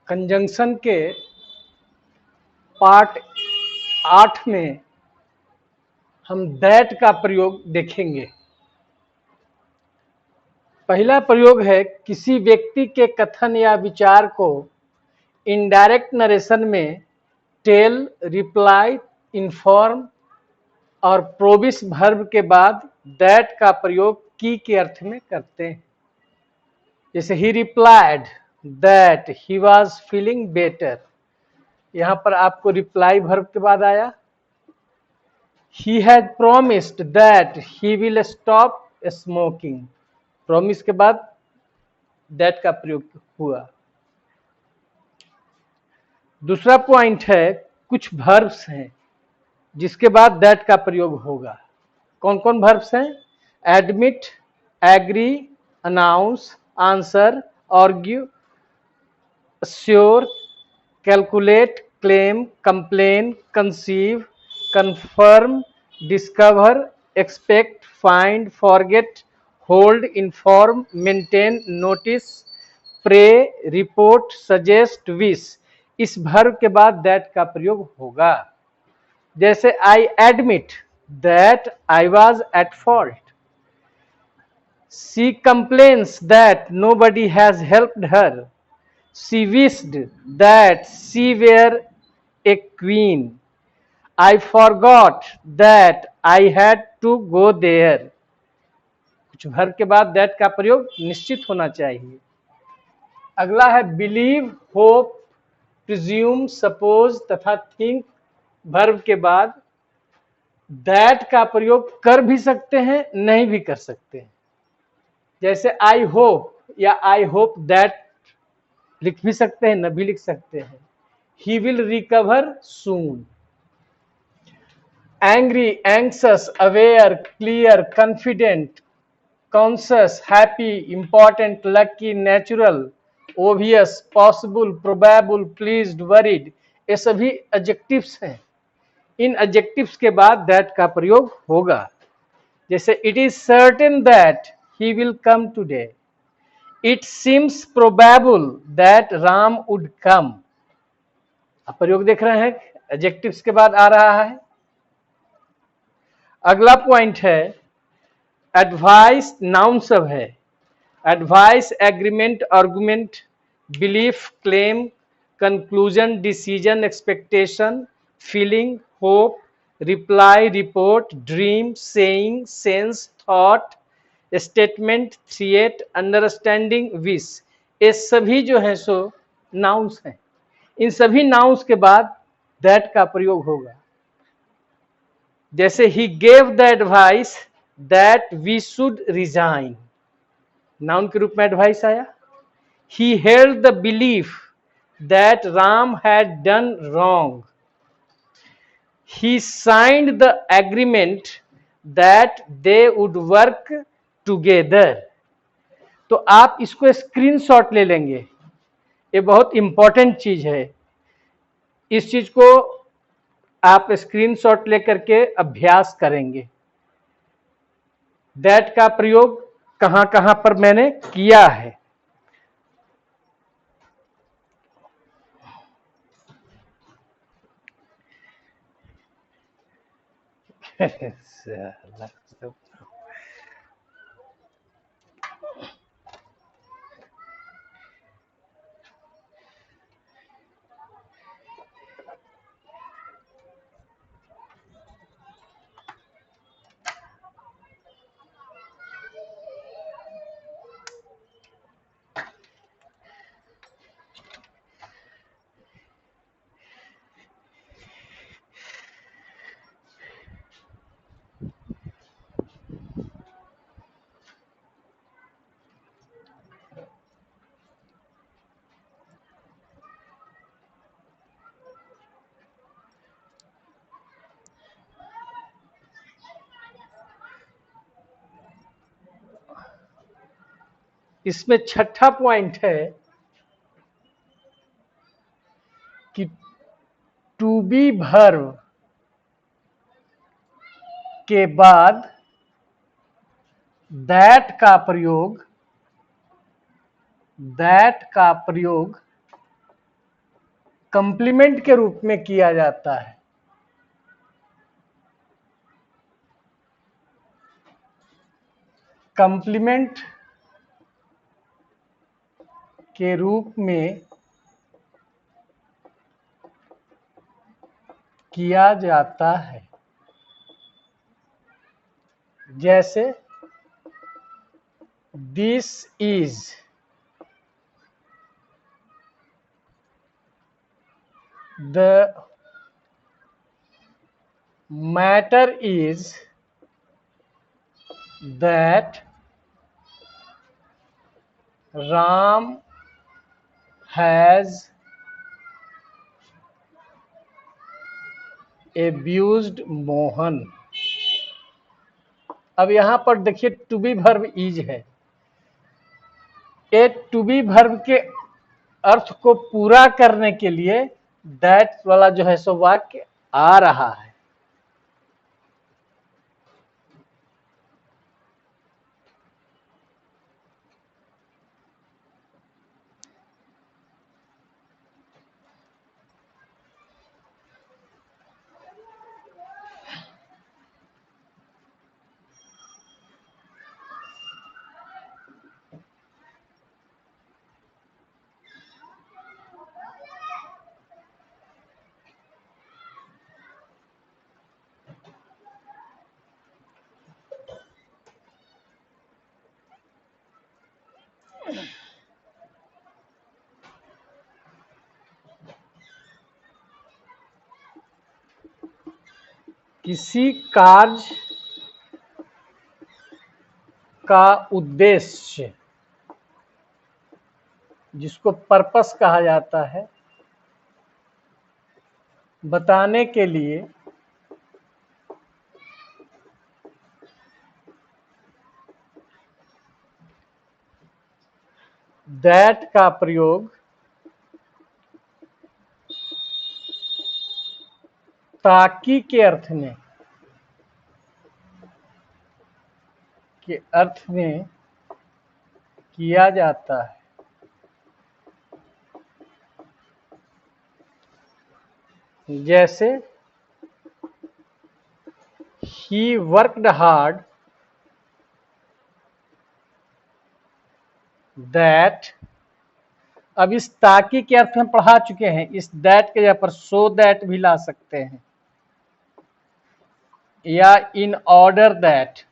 Conjunction के part 8 में हम दैट का प्रयोग देखेंगे। पहला प्रयोग है किसी व्यक्ति के कथन या विचार को इनडायरेक्ट नरेशन में टेल, रिप्लाई, इन्फॉर्म और प्रोविस वर्ब के बाद दैट का प्रयोग की के अर्थ में करते हैं। जैसे ही replied that he was feeling better, यहां पर आपको रिप्लाई वर्ब के बाद आया। He has promised that he will stop smoking, promise के बाद दैट का प्रयोग हुआ। दूसरा पॉइंट है कुछ वर्ब्स हैं जिसके बाद दैट का प्रयोग होगा। कौन कौन वर्ब्स हैं? Admit, agree, announce, answer, argue, sure, calculate, claim, complain, conceive, confirm, discover, expect, find, forget, hold, inform, maintain, notice, pray, report, suggest, wish। इस वर्ब के बाद दैट का प्रयोग होगा। जैसे I admit that I was at fault, she complains that nobody has helped her, she wished that she were a queen, I forgot that I had to go there। कुछ verb के बाद that का प्रयोग निश्चित होना चाहिए। अगला है बिलीव, होप, प्रिज्यूम, सपोज तथा थिंक। वर्ब के बाद दैट का प्रयोग कर भी सकते हैं, नहीं भी कर सकते हैं। जैसे आई होप या आई होप दैट लिख भी सकते हैं, न भी लिख सकते हैं। He will recover soon. angry, anxious, aware, clear, confident, conscious, happy, important, lucky, natural, obvious, possible, probable, pleased, worried, ये सभी एडजेक्टिव्स हैं। इन एडजेक्टिव्स के बाद दैट का प्रयोग होगा। जैसे it is certain that he will come today, it seems probable that Ram would come. आप प्रयोग देख रहे हैं, एडजेक्टिव्स के बाद आ रहा है। अगला पॉइंट है एडवाइस, नाउन सब है। Advice, agreement, argument, belief, claim, conclusion, decision, expectation, feeling, hope, reply, report, dream, saying, sense, thought, statement, threat, understanding, wish. ये सभी जो है सो नाउन्स हैं। इन सभी नाउन्स के बाद दैट का प्रयोग होगा। जैसे he gave the advice that we should resign, noun के रूप में एडवाइस आया। He held the belief that Ram had done wrong, he signed the agreement that they would work together. तो आप इसको स्क्रीनशॉट ले लेंगे, ये बहुत इंपॉर्टेंट चीज है। इस चीज को आप स्क्रीनशॉट लेकर के अभ्यास करेंगे। दैट का प्रयोग कहां कहां पर मैंने किया है। इसमें छठा पॉइंट है कि टू बी वर्ब के बाद दैट का प्रयोग कंप्लीमेंट के रूप में किया जाता है। कंप्लीमेंट के रूप में किया जाता है। जैसे this is the matter is that Ram has abused Mohan. अब यहां पर देखिए टू बी वर्ब इज है। ए टू बी वर्ब के अर्थ को पूरा करने के लिए दैट वाला जो है सो वाक्य आ रहा है। किसी कार्य का उद्देश्य, जिसको पर्पस कहा जाता है, बताने के लिए दैट का प्रयोग ताकि के अर्थ में किया जाता है। जैसे he worked hard that, अब इस ताकि के अर्थ में पढ़ा चुके हैं, इस दैट के जगह पर सो दैट भी ला सकते हैं, या इन ऑर्डर दैट।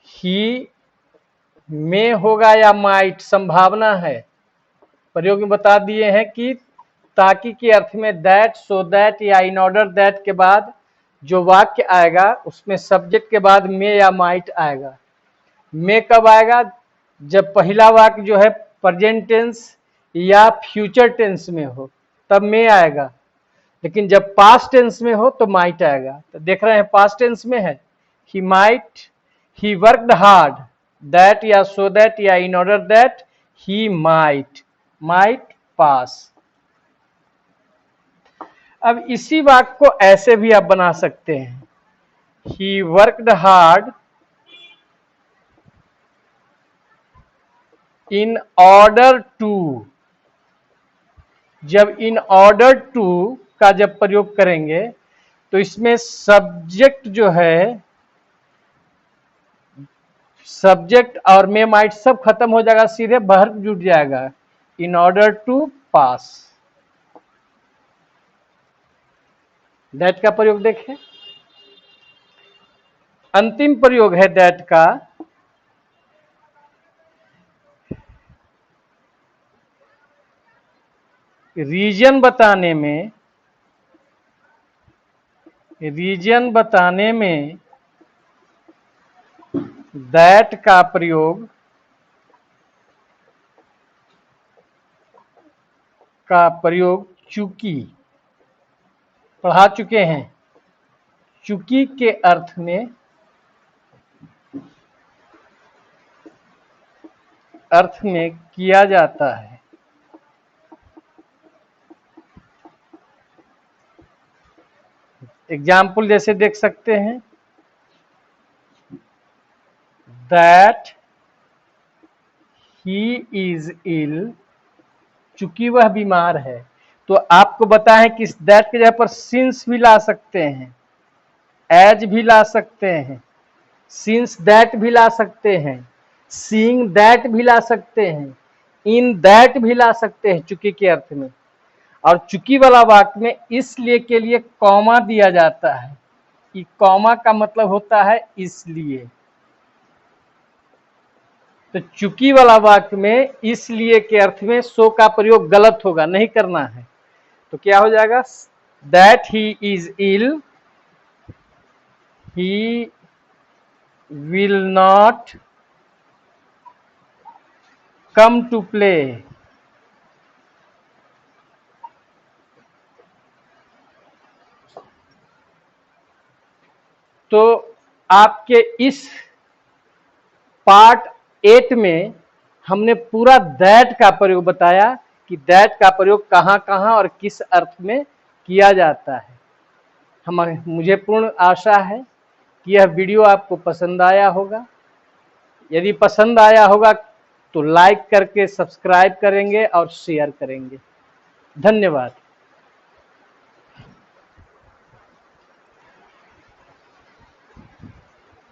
ही में होगा या माइट, संभावना है। प्रयोग में बता दिए हैं कि ताकि के अर्थ में दैट, सो दैट या इन ऑर्डर दैट के बाद जो वाक्य आएगा उसमें सब्जेक्ट के बाद में या माइट आएगा। में कब आएगा? जब पहला वाक्य जो है प्रेजेंट टेंस या फ्यूचर टेंस में हो तब में आएगा, लेकिन जब पास्ट टेंस में हो तो माइट आएगा। तो देख रहे हैं पास्ट टेंस में है he might, he worked hard, that या सो दैट या in order that he might pass. अब इसी वाक्य को ऐसे भी आप बना सकते हैं, he worked hard in order to. जब इन ऑर्डर टू का जब प्रयोग करेंगे तो इसमें सब्जेक्ट जो है, सब्जेक्ट और में माइट सब खत्म हो जाएगा, सीधे वर्ब जुड़ जाएगा, in order to pass. That का प्रयोग देखें। अंतिम प्रयोग है दैट का, रीजन बताने में दैट का प्रयोग चूंकि पढ़ा चुके हैं, चूंकि के अर्थ में किया जाता है। एग्जाम्पल जैसे देख सकते हैं, दैट ही इज इल, चूंकि वह बीमार है। तो आपको बताएं कि इस दैट के जगह पर सिंस भी ला सकते हैं, एज भी ला सकते हैं, सिंस दैट भी ला सकते हैं, सीइंग दैट भी ला सकते हैं, इन दैट भी ला सकते हैं चूंकि के अर्थ में। और चूंकि वाला वाक्य में इसलिए के लिए कॉमा दिया जाता है, कि कॉमा का मतलब होता है इसलिए। तो चूंकि वाला वाक्य में इसलिए के अर्थ में सो का प्रयोग गलत होगा, नहीं करना है। तो क्या हो जाएगा, that he is ill, he will not come to play. तो आपके इस पार्ट 8 में हमने पूरा दैट का प्रयोग बताया कि दैट का प्रयोग कहाँ कहाँ और किस अर्थ में किया जाता है। मुझे पूर्ण आशा है कि यह वीडियो आपको पसंद आया होगा। यदि पसंद आया होगा तो लाइक करके सब्सक्राइब करेंगे और शेयर करेंगे। धन्यवाद।